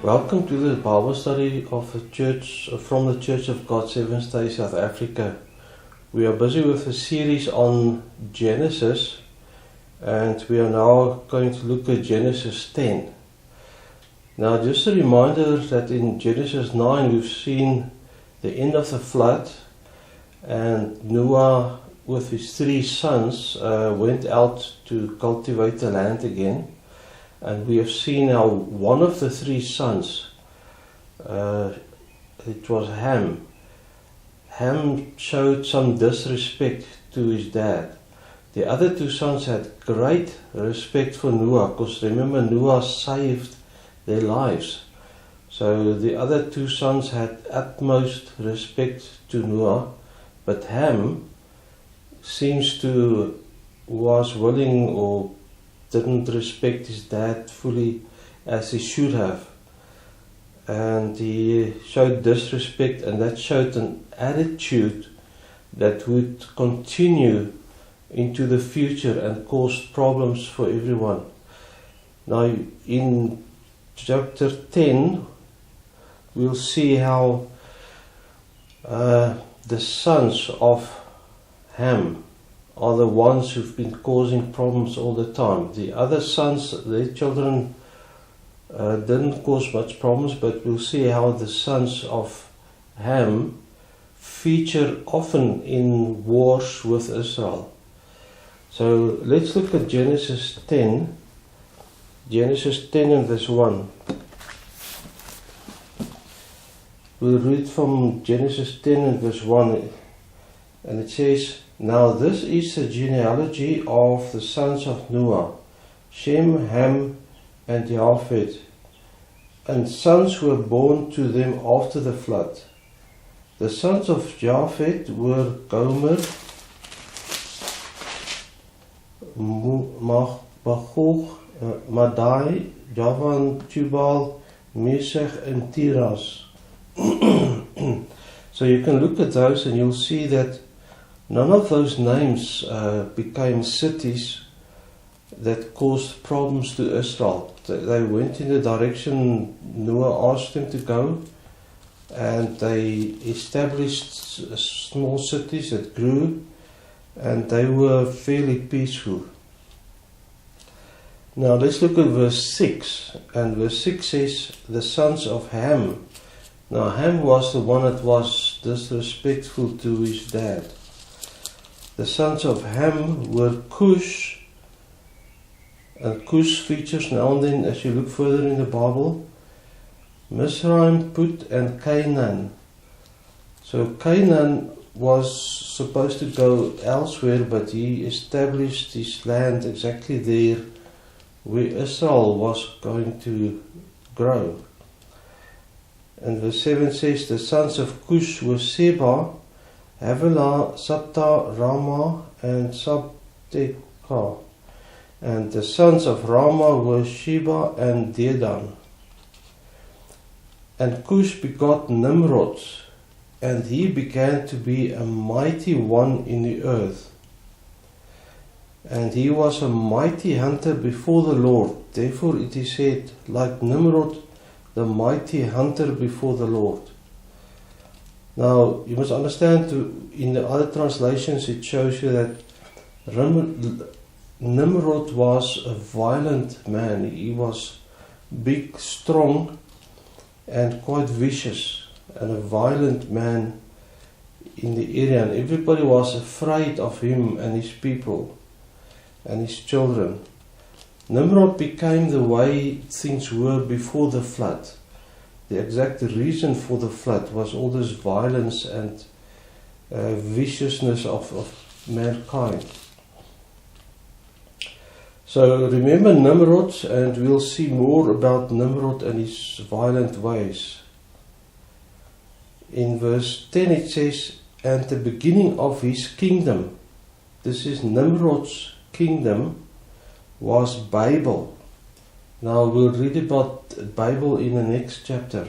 Welcome to the Bible study of the church from the Church of COG7SA South Africa. We are busy with a series on Genesis, and we are now going to look at Genesis 10. Now, just a reminder that in Genesis 9 we've seen the end of the flood, and Noah with his 3 sons went out to cultivate the land again. And we have seen how one of the 3 sons, it was Ham. Ham showed some disrespect to his dad. The other 2 sons had great respect for Noah, because remember, Noah saved their lives. So the other 2 sons had utmost respect to Noah, but Ham seems to was willing or didn't respect his dad fully as he should have, and he showed disrespect, and that showed an attitude that would continue into the future and cause problems for everyone. Now in chapter 10 we'll see how the sons of Ham are the ones who've been causing problems all the time. The other sons, their children didn't cause much problems, but we'll see how the sons of Ham feature often in wars with Israel. So let's look at Genesis 10. Genesis 10 and verse 1. We'll read from Genesis 10 and verse 1, and it says, "Now this is the genealogy of the sons of Noah, Shem, Ham, and Japheth, and sons were born to them after the flood. The sons of Japheth were Gomer, Magog, Madai, Javan, Tubal, Meshech, and Tiras." So you can look at those and you'll see that none of those names became cities that caused problems to Israel. They went in the direction Noah asked them to go, and they established small cities that grew, and they were fairly peaceful. Now let's look at verse 6, and verse 6 says, "The sons of Ham." Now Ham was the one that was disrespectful to his dad. The sons of Ham were Cush, and Cush features now and then as you look further in the Bible, Mizraim, Put, and Canaan. So Canaan was supposed to go elsewhere, but he established his land exactly there where Israel was going to grow. And verse 7 says, "The sons of Cush were Seba, Havilah, Sabta, Ramah, and Sabteka. And the sons of Ramah were Sheba and Dedan. And Cush begot Nimrod, and he began to be a mighty one in the earth. And he was a mighty hunter before the Lord. Therefore it is said, like Nimrod, the mighty hunter before the Lord." Now, you must understand, in the other translations it shows you that Nimrod was a violent man. He was big, strong, and quite vicious, and a violent man in the area. And everybody was afraid of him and his people and his children. Nimrod became the way things were before the flood. The exact reason for the flood was all this violence and viciousness of mankind. So remember Nimrod, and we'll see more about Nimrod and his violent ways. In verse 10 it says, "And the beginning of his kingdom," this is Nimrod's kingdom, "was Babel." Now we'll read about Babel in the next chapter,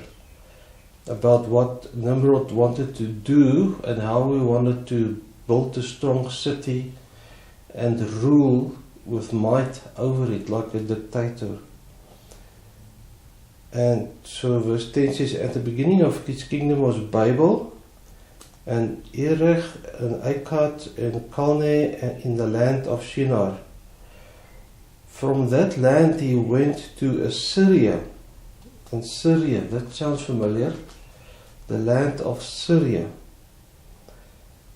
about what Nimrod wanted to do and how he wanted to build a strong city and rule with might over it like a dictator. And so verse 10 says, at the beginning of his kingdom was Babel, and Erech, and Akkad, and Calneh, and in the land of Shinar. From that land he went to Assyria. And Syria, that sounds familiar. The land of Syria.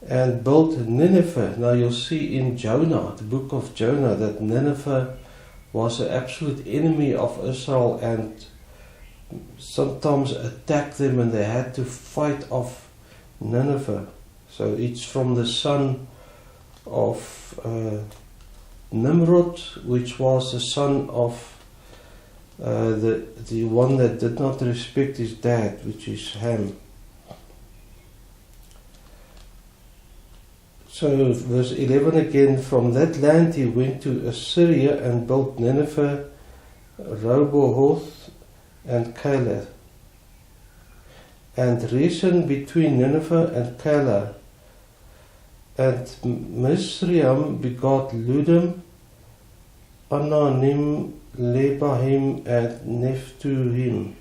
And built Nineveh. Now you'll see in Jonah, the book of Jonah, that Nineveh was an absolute enemy of Israel and sometimes attacked them, and they had to fight off Nineveh. So it's from the son of Nimrod, which was the son of the one that did not respect his dad, which is Ham. So verse 11 again, from that land he went to Assyria and built Nineveh, Rehoboth, and Calah, and Resen between Nineveh and Calah. And Misraim begot Ludum, Ananim, Lebahim, and Nephtuhim.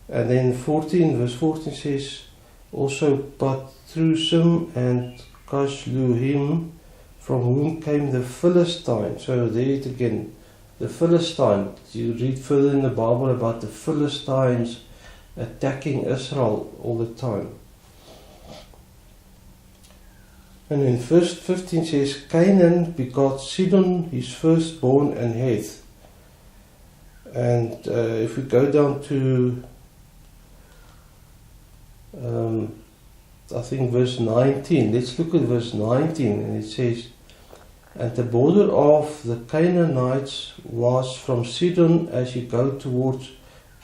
And then verse 14 says, also Pathrusim and Kashluhim, from whom came the Philistine. So there it again, the Philistine. You read further in the Bible about the Philistines attacking Israel all the time. And in verse 15 says, Canaan begot Sidon, his firstborn, and Heth. And if we go down to I think verse 19, let's look at verse 19, and it says, and the border of the Canaanites was from Sidon as you go towards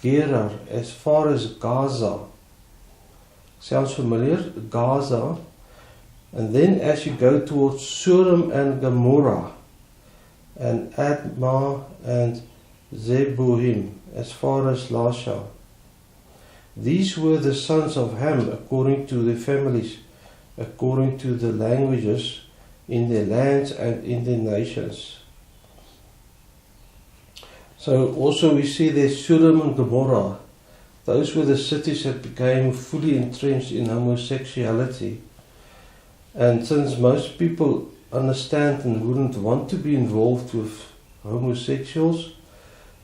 Gerar, as far as Gaza. Sounds familiar? Gaza. And then as you go towards Sodom and Gomorrah, and Admah and Zeboim, as far as Lasha. These were the sons of Ham, according to their families, according to the languages, in their lands and in their nations. So also we see there Sodom and Gomorrah. Those were the cities that became fully entrenched in homosexuality. And since most people understand and wouldn't want to be involved with homosexuals,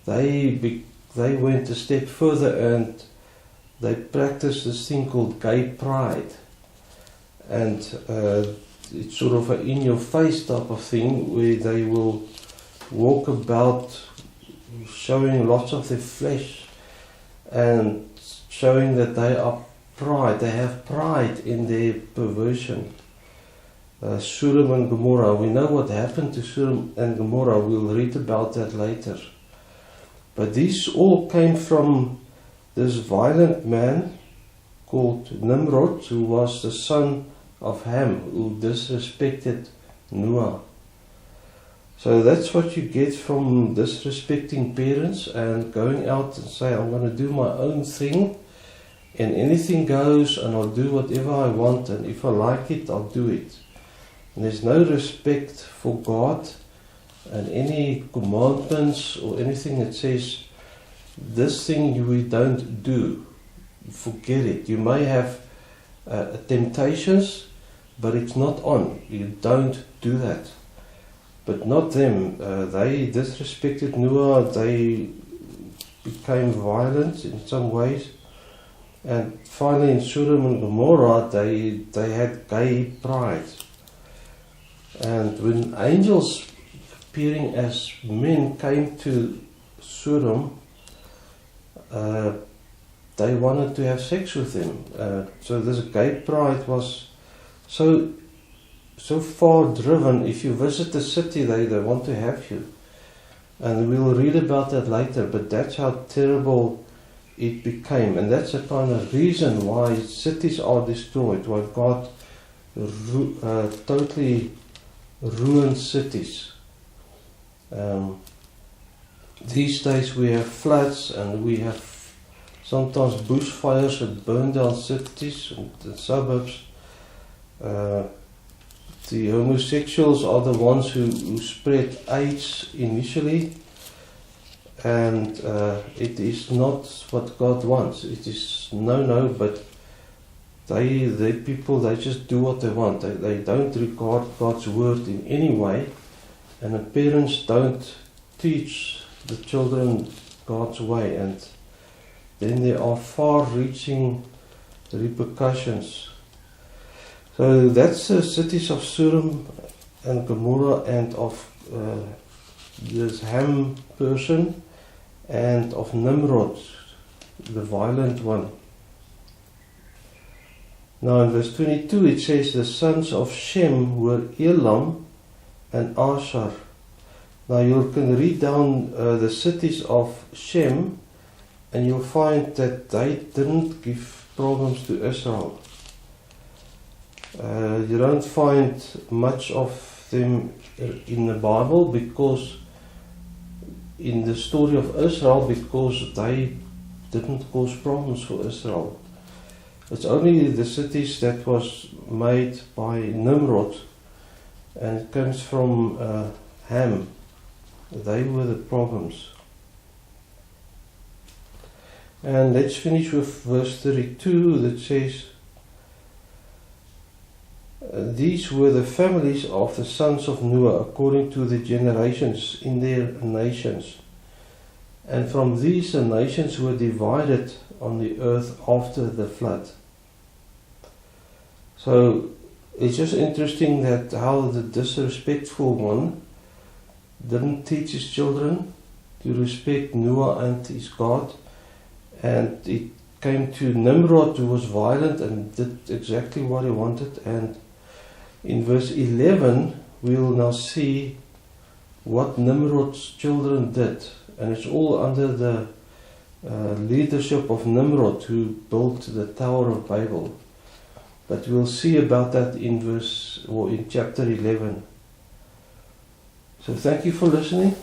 they went a step further and they practiced this thing called gay pride. And it's sort of an in-your-face type of thing where they will walk about showing lots of their flesh and showing that they have pride in their perversion. Sodom and Gomorrah, we know what happened to Sodom and Gomorrah, we'll read about that later. But these all came from this violent man called Nimrod, who was the son of Ham, who disrespected Noah. So that's what you get from disrespecting parents and going out and say, I'm going to do my own thing and anything goes and I'll do whatever I want, and if I like it, I'll do it. And there's no respect for God and any commandments or anything that says, this thing we don't do. Forget it. You may have temptations, but it's not on. You don't do that. But not them. They disrespected Noah. They became violent in some ways. And finally in Sodom and Gomorrah, they had gay pride. And when angels appearing as men came to Sodom, they wanted to have sex with them. So this gay pride was so far driven. If you visit the city, they want to have you. And we'll read about that later, but that's how terrible it became. And that's the kind of reason why cities are destroyed, why God totally ruined cities. These days we have floods and we have sometimes bushfires that burn down cities and the suburbs. The homosexuals are the ones who spread AIDS initially, and it is not what God wants. It is no, but they people, they just do what they want. They don't regard God's word in any way, and the parents don't teach the children God's way, and then there are far-reaching repercussions. So that's the cities of Sodom and Gomorrah, and of this Ham person, and of Nimrod, the violent one. Now in verse 22 it says the sons of Shem were Elam and Asher. Now you can read down the cities of Shem, and you'll find that they didn't give problems to Israel. You don't find much of them in the Bible, because in the story of Israel, because they didn't cause problems for Israel. It's only the cities that was made by Nimrod, and it comes from Ham. They were the problems. And let's finish with verse 32 that says, these were the families of the sons of Noah according to the generations in their nations. And from these the nations were divided on the earth after the flood. So it's just interesting that how the disrespectful one didn't teach his children to respect Noah and his God, and it came to Nimrod, who was violent and did exactly what he wanted. And in verse 11 we'll now see what Nimrod's children did, and it's all under the leadership of Nimrod, who built the Tower of Babel. But we'll see about that in chapter 11. So thank you for listening.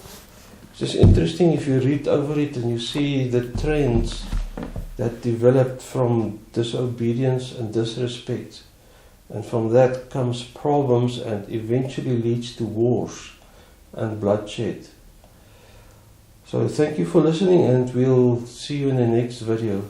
It's just interesting if you read over it and you see the trends that developed from disobedience and disrespect. And from that comes problems, and eventually leads to wars and bloodshed. So thank you for listening, and we'll see you in the next video.